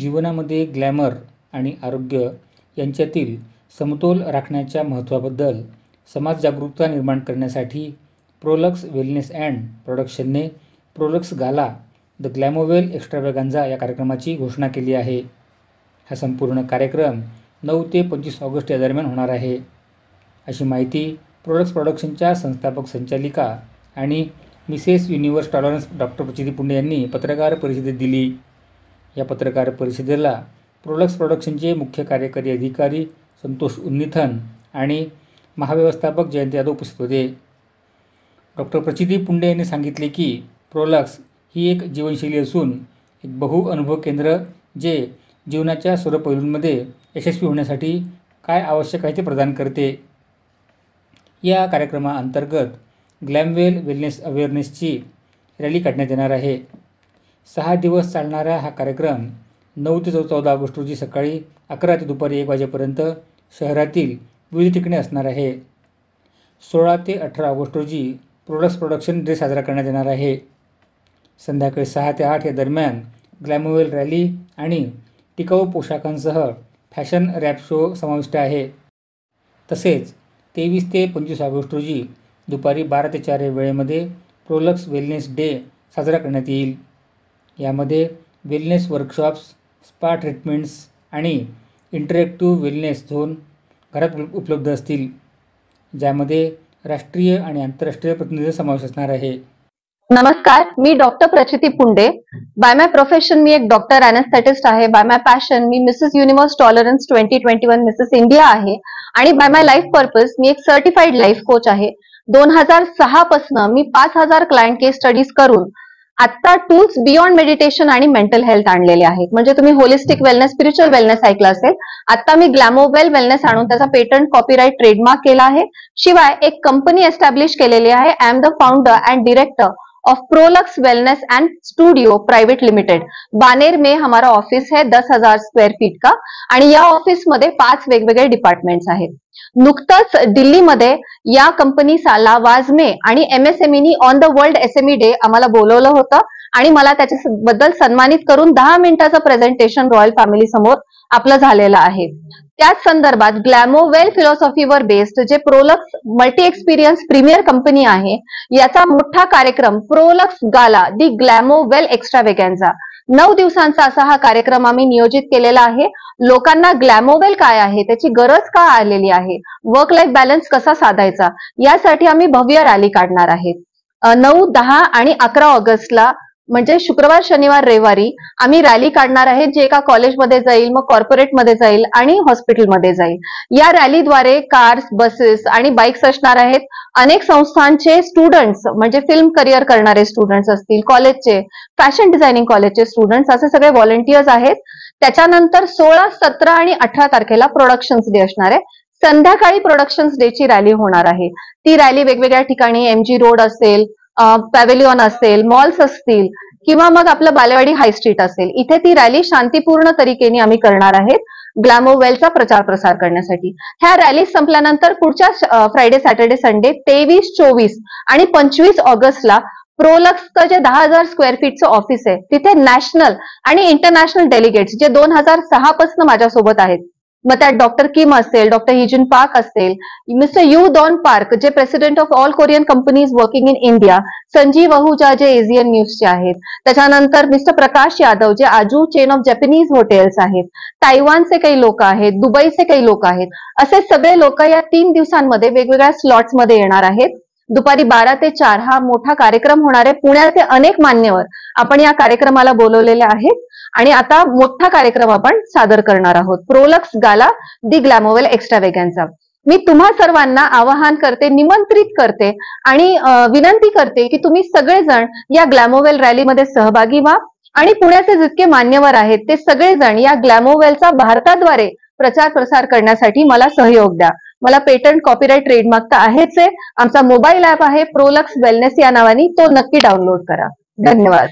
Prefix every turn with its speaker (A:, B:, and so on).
A: जीवनामध्ये ग्लॅमर आणि आरोग्य यांच्यातील समतोल राखण्याच्या महत्त्वाबद्दल समाज जागरूकता निर्माण करण्यासाठी प्रोलक्स वेलनेस अँड प्रोडक्शनने प्रोलक्स गाला द ग्लॅमोवेल एक्स्ट्रावेगांझा या कार्यक्रमाची घोषणा केली आहे. हा संपूर्ण कार्यक्रम 9 ते 25 ऑगस्ट या दरम्यान होणार आहे, अशी माहिती प्रोलक्स प्रोडक्शनच्या संस्थापक संचालिका आणि Mrs universe tolerance doctor Prachiti Punde यांनी पत्रकार परिषदेत दिली. या पत्रकार परिषदेला प्रोलक्स प्रोडक्शनचे मुख्य कार्यकारी अधिकारी संतोष उन्नीथन आणि महाव्यवस्थापक जयंत यादव उपस्थित होते. डॉक्टर प्रचिती पुंडे यांनी सांगितले की प्रोलक्स ही एक जीवनशैली असून एक बहुअनुभव केंद्र जे जीवनाच्या सर्व पैलूंमध्ये यशस्वी होण्यासाठी काय आवश्यक आहे ते प्रदान करते. या कार्यक्रमाअंतर्गत ग्लॅमवेल वेलनेस अवेअरनेसची रॅली काढण्यात येणार आहे. 6 दिवस चालणारा हा कार्यक्रम 9 ते 14 ऑगस्ट रोजी सकाळी 11 ते दुपारी 1 वाजेपर्यंत शहरातील विविध ठिकाणी असणार आहे. 16 ते 18 ऑगस्ट रोजी प्रोलक्स प्रोडक्शन डे साजरा करण्यात येणार आहे. संध्याकाळी 6 ते 8 या दरम्यान ग्लॅमोवेल रॅली आणि टिकाऊ पोशाखांसह फॅशन रॅप शो समाविष्ट आहे. तसेच 23 ते 25 ऑगस्ट रोजी दुपारी 12 ते 4 या वेळेमध्ये प्रोलक्स वेलनेस डे साजरा करण्यात येईल. यामध्ये वेलनेस वर्कशॉप्स, स्पा ट्रीटमेंट्स आणि इंटरॅक्टिव्ह वेलनेस झोन घरात उपलब्ध असतील, ज्यामध्ये राष्ट्रीय आणि आंतरराष्ट्रीय प्रतिनिधी समावेश असणार आहे.
B: नमस्कार, मी doctor Prachiti Punde. By my profession मी एक डॉक्टर अॅनेस्थेटिस्ट आहे. बाय माय पॅशन मी Mrs universe tolerance 2021 Mrs India आहे. आणि बाय माय लाईफ पर्पज मी एक सर्टिफाईड लाईफ कोच आहे. 2006 पासून मी 5000 क्लायंट केस स्टडीज करून आता टूल्स बियॉन्ड मेडिटेशन आणि मेंटल हेल्थ आणलेले आहेत. म्हणजे तुम्ही होलिस्टिक वेलनेस, स्पिरिच्युअल वेलनेस ऐकलं असेल. आता मी ग्लॅमोवेल वेलनेस आणून त्याचा पेटंट, कॉपीराईट, ट्रेडमार्क केला आहे. शिवाय एक कंपनी एस्टॅब्लिश केलेली आहे. I am the founder and director of Prolux wellness and studio private limited. Baner में हमारा ऑफिस है 10,000 स्क्वेअर फीट का. आणि या ऑफिस मध्ये 5 वेगवेगळे डिपार्टमेंट्स आहेत. नुकतंच दिल्लीमध्ये या कंपनीचा लावाजमे आणि MSME on the world SME day आम्हाला बोलवलं होतं आणि मला त्याच्याबद्दल सन्मानित करून 10 मिनिटाचं प्रेझेंटेशन रॉयल फॅमिली समोर आपलं झालेलं आहे. त्याच संदर्भात ग्लॅमोवेल फिलॉसॉफीवर बेस्ड जे प्रोलक्स मल्टी एक्सपिरियन्स प्रीमियर कंपनी आहे, याचा मोठा कार्यक्रम प्रोलक्स गाला दी ग्लॅमोवेल एक्स्ट्रावेगॅन्झा 9 दिवसांचा असा हा कार्यक्रम आम्ही नियोजित केलेला आहे. लोकांना ग्लॅमोवेल काय आहे, त्याची गरज का आलेली आहे, वर्क लाईफ बॅलन्स कसा साधायचा, यासाठी आम्ही भव्य रॅली काढणार आहे. 9, 10 आणि 11 ऑगस्टला म्हणजे शुक्रवार, शनिवार, रविवारी आम्ही रॅली काढणार आहे, जे एका कॉलेजमध्ये जाईल, मग कॉर्पोरेटमध्ये जाईल आणि हॉस्पिटलमध्ये जाईल. या रॅलीद्वारे कार्स, बसेस आणि बाईक्स असणार आहेत. अनेक संस्थांचे स्टुडंट्स म्हणजे फिल्म करिअर करणारे स्टुडंट्स असतील, कॉलेजचे, फॅशन डिझायनिंग कॉलेजचे स्टुडंट्स, असे सगळे व्हॉलंटियर्स आहेत. त्याच्यानंतर 16, 17 आणि 18 तारखेला प्रोडक्शन्स डे असणार आहे. संध्याकाळी प्रोडक्शन्स डेची रॅली होणार आहे. ती रॅली वेगवेगळ्या ठिकाणी MG रोड असेल, पॅव्हेलियन असेल, मॉल्स असतील किंवा मग आपलं बालेवाडी हाय स्ट्रीट असेल, इथे ती रॅली शांतीपूर्ण तरीकेने आम्ही करणार आहेत ग्लॅमोवेलचा प्रचार प्रसार करण्यासाठी. ह्या रॅली संपल्यानंतर पुढच्या फ्रायडे, सॅटर्डे, संडे 23, 24 आणि 25 ऑगस्टला प्रोलक्सचं जे 10,000 स्क्वेअर फीटचं ऑफिस आहे, तिथे नॅशनल आणि इंटरनॅशनल डेलिगेट्स जे 2006 पासून माझ्यासोबत आहेत, मग त्यात डॉक्टर किम असेल, डॉक्टर हिजुन पार्क असेल, मिस्टर यू डॉन पार्क जे president of all Korean companies working in India, Sanjeev Ahuja जे एशियन न्यूजचे आहेत, त्याच्यानंतर मिस्टर प्रकाश यादव जे आजू चेन ऑफ जॅपनीज हॉटेल्स आहेत, तायवानचे काही लोक आहेत, दुबईचे काही लोक आहेत, असे सगळे लोक या 3 दिवसांमध्ये वेगवेगळ्या स्लॉट्स मध्ये येणार आहेत. दुपारी 12 ते 4 हा मोठा कार्यक्रम होणार आहे. पुण्याचे अनेक मान्यवर आपण या कार्यक्रमाला बोलवलेले आहेत आणि आता मोठा कार्यक्रम आपण सादर करणार आहोत, प्रोलक्स गाला दी ग्लॅमोवेल एक्स्ट्रावेगॅन्झा. मी तुम्हा सर्वांना आवाहन करते, निमंत्रित करते आणि विनंती करते की तुम्ही सगळेजण या ग्लॅमोवेल रॅलीमध्ये सहभागी व्हा आणि पुण्याचे जितके मान्यवर आहेत ते सगळेजण या ग्लॅमोवेलचा भारताद्वारे प्रचार प्रसार करण्यासाठी मला सहयोग द्या. मला पेटंट, कॉपीराईट, ट्रेडमार्क तर आहेच आहे. आमचा मोबाईल ऍप आहे प्रोलक्स वेलनेस या नावाने, तो नक्की डाउनलोड करा. धन्यवाद.